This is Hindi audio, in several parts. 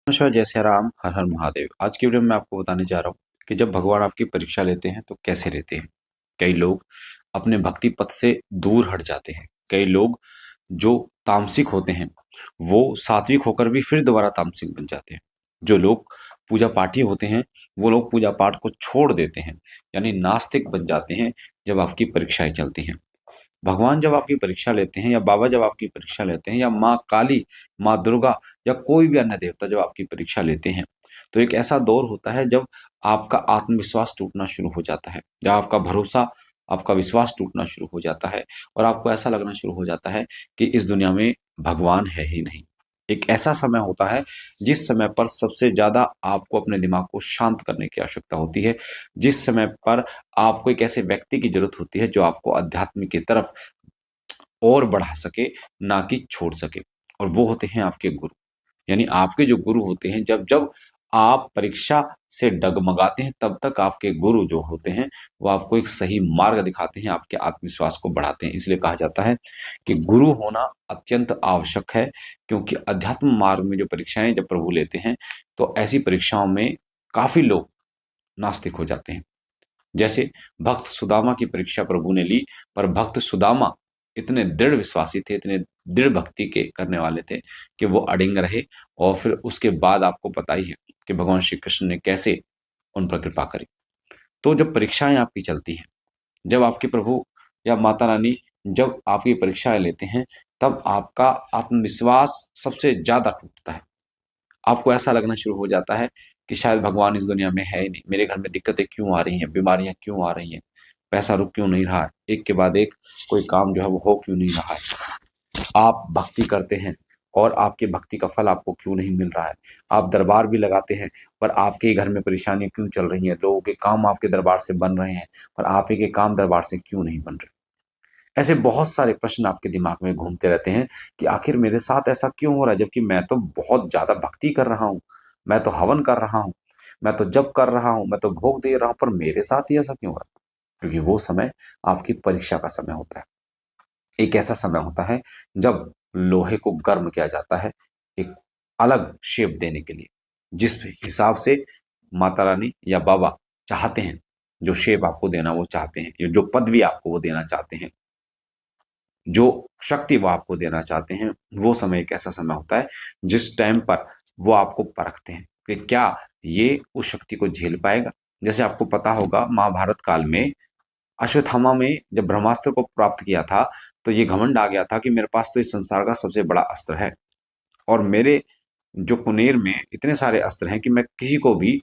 नमस्कार, जय सिया राम, हर हर महादेव। आज की वीडियो में मैं आपको बताने जा रहा हूँ कि जब भगवान आपकी परीक्षा लेते हैं तो कैसे लेते हैं। कई लोग अपने भक्ति पथ से दूर हट जाते हैं। कई लोग जो तामसिक होते हैं वो सात्विक होकर भी फिर दोबारा तामसिक बन जाते हैं। जो लोग पूजा पाठी होते हैं वो लोग पूजा पाठ को छोड़ देते हैं, यानी नास्तिक बन जाते हैं जब आपकी परीक्षाएं चलती हैं। भगवान जब आपकी परीक्षा लेते हैं या बाबा जब आपकी परीक्षा लेते हैं या माँ काली, माँ दुर्गा या कोई भी अन्य देवता जब आपकी परीक्षा लेते हैं, तो एक ऐसा दौर होता है जब आपका आत्मविश्वास टूटना शुरू हो जाता है, जब आपका भरोसा, आपका विश्वास टूटना शुरू हो जाता है और आपको ऐसा लगना शुरू हो जाता है कि इस दुनिया में भगवान है ही नहीं। एक ऐसा समय होता है जिस समय पर सबसे ज़्यादा आपको अपने दिमाग को शांत करने की आवश्यकता होती है, जिस समय पर आपको एक ऐसे व्यक्ति की ज़रूरत होती है जो आपको अध्यात्म की तरफ और बढ़ा सके, ना कि छोड़ सके। और वो होते हैं आपके गुरु। यानी आपके जो गुरु होते हैं, जब जब आप परीक्षा से डगमगाते हैं तब तक आपके गुरु जो होते हैं वो आपको एक सही मार्ग दिखाते हैं, आपके आत्मविश्वास को बढ़ाते हैं। इसलिए कहा जाता है कि गुरु होना अत्यंत आवश्यक है, क्योंकि अध्यात्म मार्ग में जो परीक्षाएं जब प्रभु लेते हैं तो ऐसी परीक्षाओं में काफी लोग नास्तिक हो जाते हैं। जैसे भक्त सुदामा की परीक्षा प्रभु ने ली, पर भक्त सुदामा इतने दृढ़ विश्वासी थे, इतने दृढ़ भक्ति के करने वाले थे कि वो अडिंग रहे। और फिर उसके बाद आपको पता ही है कि भगवान श्री कृष्ण ने कैसे उन पर कृपा करी। तो जब परीक्षाएं आपकी चलती हैं, जब आपके प्रभु या माता रानी जब आपकी परीक्षाएं लेते हैं, तब आपका आत्मविश्वास सबसे ज्यादा टूटता है। आपको ऐसा लगना शुरू हो जाता है कि शायद भगवान इस दुनिया में है ही नहीं, मेरे घर में दिक्कतें क्यों आ रही हैं, बीमारियां क्यों आ रही हैं, पैसा रुक क्यों नहीं रहा है, एक के बाद एक कोई काम जो है वो हो क्यों नहीं रहा है। आप भक्ति करते हैं और आपकी भक्ति का फल आपको क्यों नहीं मिल रहा है। आप दरबार भी लगाते हैं पर आपके ही घर में परेशानियां क्यों चल रही हैं, लोगों के काम आपके दरबार से बन रहे हैं पर आप ही के काम दरबार से क्यों नहीं बन रहे। ऐसे बहुत सारे प्रश्न आपके दिमाग में घूमते रहते हैं कि आखिर मेरे साथ ऐसा क्यों हो रहा है, जबकि मैं तो बहुत ज्यादा भक्ति कर रहा हूँ, मैं तो हवन कर रहा हूँ, मैं तो जप कर रहा हूँ, मैं तो भोग दे रहा हूँ, पर मेरे साथ ही ऐसा क्यों हो रहा है। क्योंकि वो समय आपकी परीक्षा का समय होता है। एक ऐसा समय होता है जब लोहे को गर्म किया जाता है एक अलग शेप देने के लिए, जिस हिसाब से माता रानी या बाबा चाहते हैं, जो शेप आपको देना वो चाहते हैं, जो पदवी आपको वो देना चाहते हैं, जो शक्ति वो आपको देना चाहते हैं, वो समय एक ऐसा समय होता है जिस टाइम पर वो आपको परखते हैं कि क्या ये उस शक्ति को झेल पाएगा। जैसे आपको पता होगा महाभारत काल में अश्वत्थामा में जब ब्रह्मास्त्र को प्राप्त किया था तो ये घमंड आ गया था कि मेरे पास तो इस संसार का सबसे बड़ा अस्त्र है और मेरे जो कुनेर में इतने सारे अस्त्र हैं कि मैं किसी को भी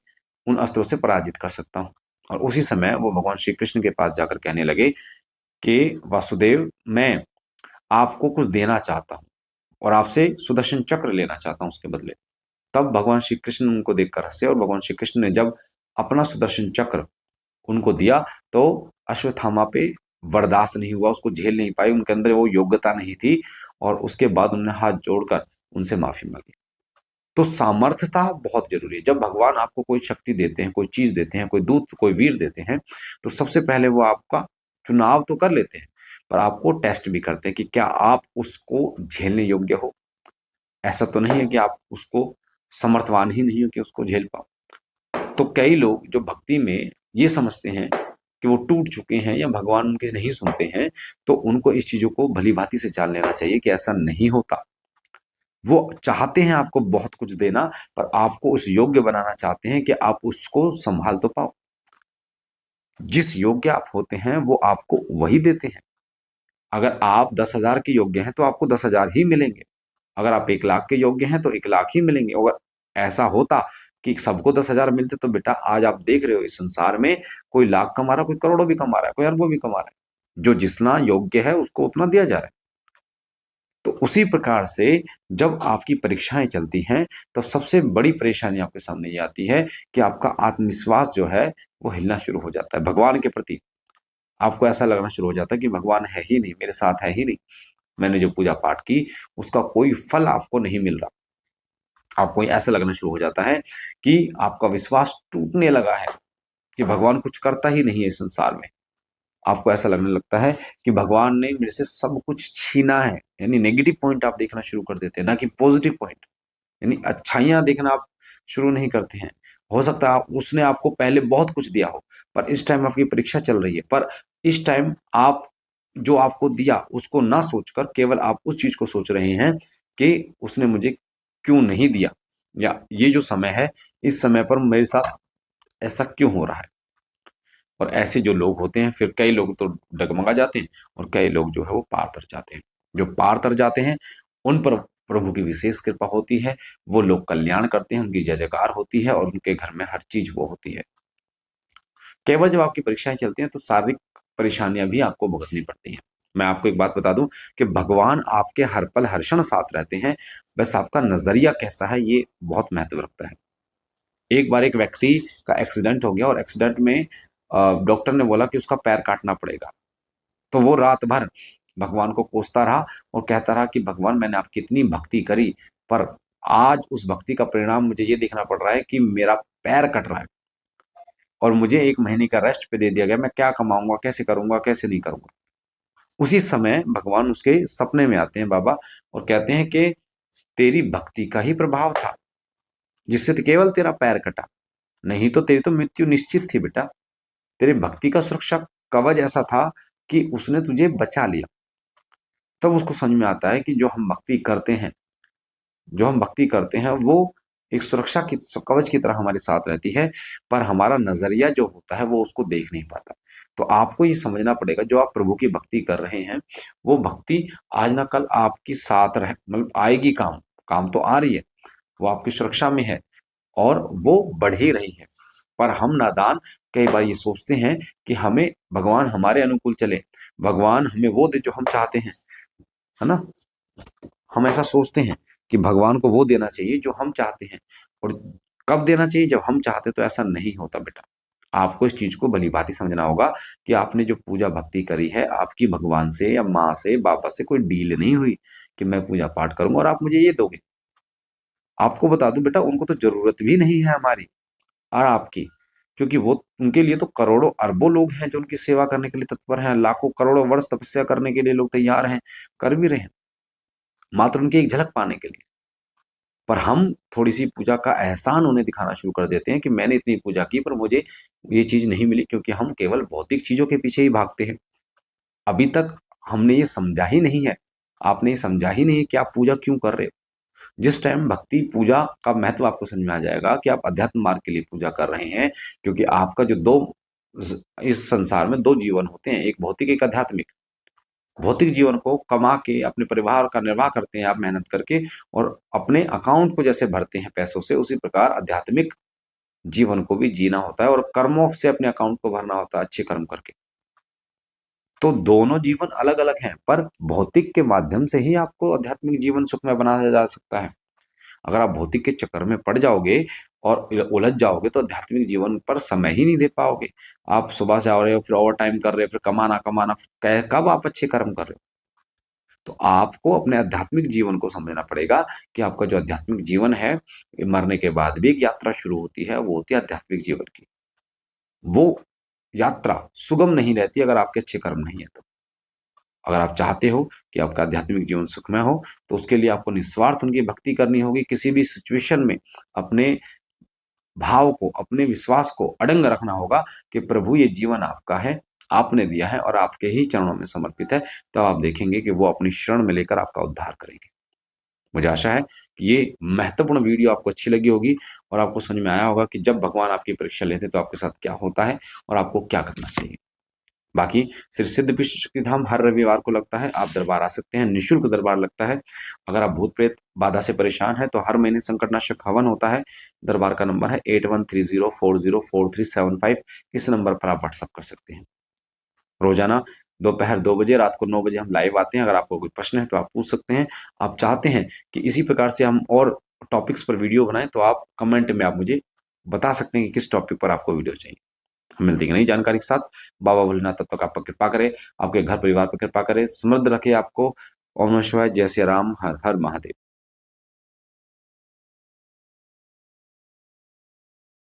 उन अस्त्रों से पराजित कर सकता हूँ। और उसी समय वो भगवान श्री कृष्ण के पास जाकर कहने लगे कि वासुदेव, मैं आपको कुछ देना चाहता हूँ और आपसे सुदर्शन चक्र लेना चाहता हूँ उसके बदले। तब भगवान श्री कृष्ण उनको देखकर हंसे और भगवान श्री कृष्ण ने जब अपना सुदर्शन चक्र उनको दिया तो अश्वत्थामा पे बर्दाश्त नहीं हुआ, उसको झेल नहीं पाए, उनके अंदर वो योग्यता नहीं थी और उसके बाद उन्होंने हाथ जोड़कर उनसे माफी मांगी। तो सामर्थ्यता बहुत जरूरी है। जब भगवान आपको कोई शक्ति देते हैं, कोई चीज देते हैं, कोई दूत, कोई वीर देते हैं, तो सबसे पहले वो आपका चुनाव तो कर लेते हैं पर आपको टेस्ट भी करते हैं कि क्या आप उसको झेलने योग्य हो। ऐसा तो नहीं है कि आप उसको समर्थवान ही नहीं हो कि उसको झेल पाओ। तो कई लोग जो भक्ति में ये समझते हैं कि वो टूट चुके हैं या भगवान उनके नहीं सुनते हैं, तो उनको इस चीजों को भली भांति से जान लेना चाहिए कि ऐसा नहीं होता। वो चाहते हैं आपको बहुत कुछ देना, पर आपको उस योग्य बनाना चाहते हैं कि आप उसको संभाल तो पाओ। जिस योग्य आप होते हैं वो आपको वही देते हैं। अगर आप 10,000 के योग्य हैं तो आपको 10,000 ही मिलेंगे। अगर आप 1,00,000 के योग्य हैं तो 1,00,000 ही मिलेंगे। अगर ऐसा होता कि सबको 10,000 मिलते तो बेटा आज आप देख रहे हो इस संसार में कोई लाख कमा रहा है, कोई करोड़ों भी कमा रहा है, कोई अरबों भी कमा रहा है। जो जितना योग्य है उसको उतना दिया जा रहा है। तो उसी प्रकार से जब आपकी परीक्षाएं चलती हैं तब सबसे बड़ी परेशानी आपके सामने ये आती है कि आपका आत्मविश्वास जो है वो हिलना शुरू हो जाता है भगवान के प्रति। आपको ऐसा लगना शुरू हो जाता है कि भगवान है ही नहीं, मेरे साथ है ही नहीं। मैंने जो पूजा पाठ की उसका कोई फल आपको नहीं मिल रहा। आपको ऐसा लगना शुरू हो जाता है कि आपका विश्वास टूटने लगा है कि भगवान कुछ करता ही नहीं है इस संसार में। आपको ऐसा लगने लगता है कि भगवान ने मेरे से सब कुछ छीना है। यानी नेगेटिव पॉइंट आप देखना शुरू कर देते हैं, ना कि पॉजिटिव पॉइंट। यानी अच्छाइयां देखना आप शुरू नहीं करते हैं। हो सकता है उसने आपको पहले बहुत कुछ दिया हो, पर इस टाइम आपकी परीक्षा चल रही है, पर इस टाइम आप जो आपको दिया उसको ना सोचकर केवल आप उस चीज को सोच रहे हैं कि उसने मुझे क्यों नहीं दिया, या ये जो समय है इस समय पर मेरे साथ ऐसा क्यों हो रहा है। और ऐसे जो लोग होते हैं, फिर कई लोग तो डगमगा जाते हैं और कई लोग जो है वो पार तर जाते हैं। जो पार तर जाते हैं उन पर प्रभु की विशेष कृपा होती है, वो लोग कल्याण करते हैं, उनकी जय जयकार होती है और उनके घर में हर चीज वो होती है। केवल जब आपकी परीक्षाएं चलती हैं तो शारीरिक परेशानियां भी आपको भुगतनी पड़ती हैं। मैं आपको एक बात बता दूं कि भगवान आपके हर पल हर क्षण साथ रहते हैं, बस आपका नजरिया कैसा है ये बहुत महत्व रखता है। एक बार एक व्यक्ति का एक्सीडेंट हो गया और एक्सीडेंट में डॉक्टर ने बोला कि उसका पैर काटना पड़ेगा। तो वो रात भर भगवान को कोसता रहा और कहता रहा कि भगवान मैंने आपकी इतनी भक्ति करी, पर आज उस भक्ति का परिणाम मुझे ये देखना पड़ रहा है कि मेरा पैर कट रहा है और मुझे 1 महीने का रेस्ट पे दे दिया गया। मैं क्या कमाऊंगा, कैसे करूंगा, कैसे नहीं करूंगा। उसी समय भगवान उसके सपने में आते हैं बाबा और कहते हैं कि तेरी भक्ति का ही प्रभाव था जिससे तो केवल तेरा पैर कटा, नहीं तो तेरी तो मृत्यु निश्चित थी बेटा। तेरे भक्ति का सुरक्षा कवच ऐसा था कि उसने तुझे बचा लिया। तब उसको समझ में आता है कि जो हम भक्ति करते हैं वो एक सुरक्षा की कवच की तरह हमारे साथ रहती है, पर हमारा नजरिया जो होता है वो उसको देख नहीं पाता। तो आपको ये समझना पड़ेगा जो आप प्रभु की भक्ति कर रहे हैं वो भक्ति आज ना कल आपकी साथ रह मतलब आएगी, काम काम तो आ रही है, वो आपकी सुरक्षा में है और वो बढ़ ही रही है। पर हम नादान कई बार ये सोचते हैं कि हमें भगवान हमारे अनुकूल चले, भगवान हमें वो दे जो हम चाहते हैं, है ना। हम ऐसा सोचते हैं कि भगवान को वो देना चाहिए जो हम चाहते हैं, और कब देना चाहिए, जब हम चाहते हैं। तो ऐसा नहीं होता बेटा। आपको इस चीज को भली भांति समझना होगा कि आपने जो पूजा भक्ति करी है आपकी भगवान से या माँ से बाबा से कोई डील नहीं हुई कि मैं पूजा पाठ करूंगा और आप मुझे ये दोगे। आपको बता दूं बेटा, उनको तो जरूरत भी नहीं है हमारी और आपकी, क्योंकि वो उनके लिए तो करोड़ों अरबों लोग हैं जो उनकी सेवा करने के लिए तत्पर हैं, लाखों करोड़ों वर्ष तपस्या करने के लिए लोग तैयार हैं, कर भी रहे हैं मात्र उनकी एक झलक पाने के लिए। पर हम थोड़ी सी पूजा का एहसान उन्हें दिखाना शुरू कर देते हैं कि मैंने इतनी पूजा की पर मुझे ये चीज नहीं मिली, क्योंकि हम केवल भौतिक चीजों के पीछे ही भागते हैं। अभी तक हमने ये समझा ही नहीं है, आपने ये समझा ही नहीं है कि आप पूजा क्यों कर रहे हो। जिस टाइम भक्ति पूजा का महत्व आपको समझ में आ जाएगा कि आप अध्यात्म मार्ग के लिए पूजा कर रहे हैं, क्योंकि आपका जो दो इस संसार में दो जीवन होते हैं, एक भौतिक एक आध्यात्मिक। भौतिक जीवन को कमा के अपने परिवार का निर्वाह करते हैं आप मेहनत करके और अपने अकाउंट को जैसे भरते हैं पैसों से, उसी प्रकार आध्यात्मिक जीवन को भी जीना होता है और कर्मों से अपने अकाउंट को भरना होता है अच्छे कर्म करके। तो दोनों जीवन अलग अलग हैं, पर भौतिक के माध्यम से ही आपको आध्यात्मिक जीवन सुखमय बनाया जा सकता है। अगर आप भौतिक के चक्कर में पड़ जाओगे और उलझ जाओगे तो आध्यात्मिक जीवन पर समय ही नहीं दे पाओगे। आप सुबह से आ रहे हो, फिर ओवर टाइम कर रहे हो, फिर कमाना कमाना, फिर कब आप अच्छे कर्म कर रहे हो। तो आपको अपने आध्यात्मिक जीवन को समझना पड़ेगा कि आपका जो आध्यात्मिक जीवन है, मरने के बाद भी एक यात्रा शुरू होती है, वो होती है आध्यात्मिक जीवन की। वो यात्रा सुगम नहीं रहती अगर आपके अच्छे कर्म नहीं है तो। अगर आप चाहते हो कि आपका आध्यात्मिक जीवन सुखमय हो तो उसके लिए आपको निस्वार्थ उनकी भक्ति करनी होगी। किसी भी सिचुएशन में अपने भाव को, अपने विश्वास को अड़ंग रखना होगा कि प्रभु ये जीवन आपका है, आपने दिया है और आपके ही चरणों में समर्पित है। तब आप देखेंगे कि वो अपनी शरण में लेकर आपका उद्धार करेंगे। मुझे आशा है कि ये महत्वपूर्ण वीडियो आपको अच्छी लगी होगी और आपको समझ में आया होगा कि जब भगवान आपकी परीक्षा लेते हैं तो आपके साथ क्या होता है और आपको क्या करना चाहिए। बाकी श्री सिद्ध विश्व शक्ति धाम हर रविवार को लगता है, आप दरबार आ सकते हैं, निःशुल्क दरबार लगता है। अगर आप भूत प्रेत बाधा से परेशान है तो हर महीने संकटनाशक हवन होता है। दरबार का नंबर है 8130404375। इस नंबर पर आप व्हाट्सअप कर सकते हैं। रोजाना दोपहर 2 बजे, रात को 9 बजे हम लाइव आते हैं। अगर आपको कोई प्रश्न है तो आप पूछ सकते हैं। आप चाहते हैं कि इसी प्रकार से हम और टॉपिक्स पर वीडियो बनाएं तो आप कमेंट में आप मुझे बता सकते हैं कि किस टॉपिक पर आपको वीडियो चाहिए। हम मिलते हैं नई जानकारी के साथ। बाबा भोलेनाथ तब तक आप पर कृपा करे, आपके घर परिवार पर कृपा करे, समृद्ध रखे आपको। ओम नमः शिवाय। जय श्री राम। हर हर महादेव।